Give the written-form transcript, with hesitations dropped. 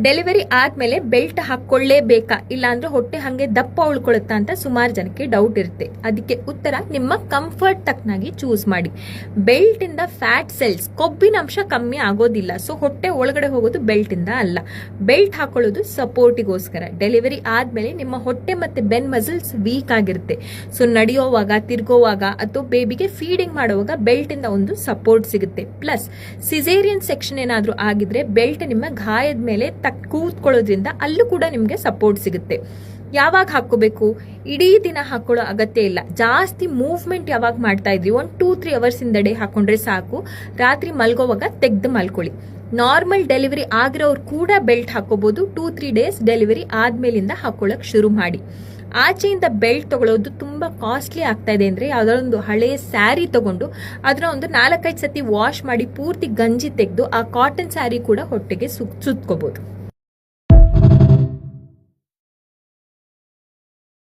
Delivery ಆದ್ಮೇಲೆ belt ಹಾಕೊಳ್ಳೇಬೇಕಾ, ಇಲ್ಲಾಂದ್ರೆ ಹೊಟ್ಟೆ ಹಂಗೆ ದಪ್ಪ ಉಳ್ಕೊಳುತ್ತಾ ಅಂತ ಸುಮಾರು ಜನಕ್ಕೆ ಡೌಟ್ ಇರುತ್ತೆ. ಅದಕ್ಕೆ ಉತ್ತರ ನಿಮ್ಮ ಕಂಫರ್ಟ್ ತಕ್ಕನಾಗಿ ಚೂಸ್ ಮಾಡಿ. ಬೆಲ್ಟ್ ಇಂದ ಫ್ಯಾಟ್ ಸೆಲ್ಸ್, ಕೊಬ್ಬಿನ ಅಂಶ ಕಮ್ಮಿ ಆಗೋದಿಲ್ಲ. ಸೊ ಹೊಟ್ಟೆ ಒಳಗಡೆ ಹೋಗೋದು ಬೆಲ್ಟ್ ಇಂದ ಅಲ್ಲ. ಬೆಲ್ಟ್ ಹಾಕೊಳ್ಳೋದು ಸಪೋರ್ಟಿಗೋಸ್ಕರ. ಡೆಲಿವರಿ ಆದ್ಮೇಲೆ ನಿಮ್ಮ ಹೊಟ್ಟೆ ಮತ್ತೆ ಬೆನ್ ಮಸಲ್ಸ್ ವೀಕ್ ಆಗಿರುತ್ತೆ. ಸೊ ನಡೆಯೋವಾಗ, ತಿರ್ಗೋವಾಗ ಅಥವಾ ಬೇಬಿಗೆ ಫೀಡಿಂಗ್ ಮಾಡುವಾಗ ಬೆಲ್ಟ್ ಇಂದ ಒಂದು ಸಪೋರ್ಟ್ ಸಿಗುತ್ತೆ. ಪ್ಲಸ್ ಸಿಸೇರಿಯನ್ ಸೆಕ್ಷನ್ ಏನಾದ್ರೂ ಆಗಿದ್ರೆ ಬೆಲ್ಟ್ ನಿಮ್ಮ ಗಾಯದ ಮೇಲೆ ಕೂತ್ಕೊಳ್ಳೋದ್ರಿಂದ ಅಲ್ಲೂ ಕೂಡ ನಿಮ್ಗೆ ಸಪೋರ್ಟ್ ಸಿಗುತ್ತೆ. ಯಾವಾಗ ಹಾಕೋಬೇಕು? ಇಡೀ ದಿನ ಹಾಕೊಳ್ಳೋ ಅಗತ್ಯ ಇಲ್ಲ. ಜಾಸ್ತಿ ಮೂವ್ಮೆಂಟ್ ಯಾವಾಗ ಮಾಡ್ತಾ ಇದ್ರಿ, 1-2-3 ಅವರ್ಸ್ ಹಿಂದಡೆ ಹಾಕೊಂಡ್ರೆ ಸಾಕು. ರಾತ್ರಿ ಮಲ್ಗೋವಾಗ ತೆಗ್ದು ಮಲ್ಕೊಳ್ಳಿ. ನಾರ್ಮಲ್ ಡೆಲಿವರಿ ಆಗಿರೋರು ಕೂಡ ಬೆಲ್ಟ್ ಹಾಕೋಬಹುದು. 2-3 ಡೇಸ್ ಡೆಲಿವರಿ ಆದ್ಮೇಲಿಂದ ಹಾಕೊಳ್ಳಕ್ ಶುರು ಮಾಡಿ. ಆಚೆಯಿಂದ ಬೆಲ್ಟ್ ತಗೊಳ್ಳೋದು ತುಂಬಾ ಕಾಸ್ಟ್ಲಿ ಆಗ್ತಾ ಇದೆ ಅಂದ್ರೆ ಯಾವ್ದಾರೊಂದು ಹಳೆ ಸ್ಯಾರಿ ತಗೊಂಡು ಅದನ್ನ ಒಂದು 4-5 ಸತಿ ವಾಶ್ ಮಾಡಿ ಪೂರ್ತಿ ಗಂಜಿ ತೆಗೆದು ಆ ಕಾಟನ್ ಸ್ಯಾರಿ ಕೂಡ ಹೊಟ್ಟೆಗೆ ಸುತ್ಕೋಬಹುದು.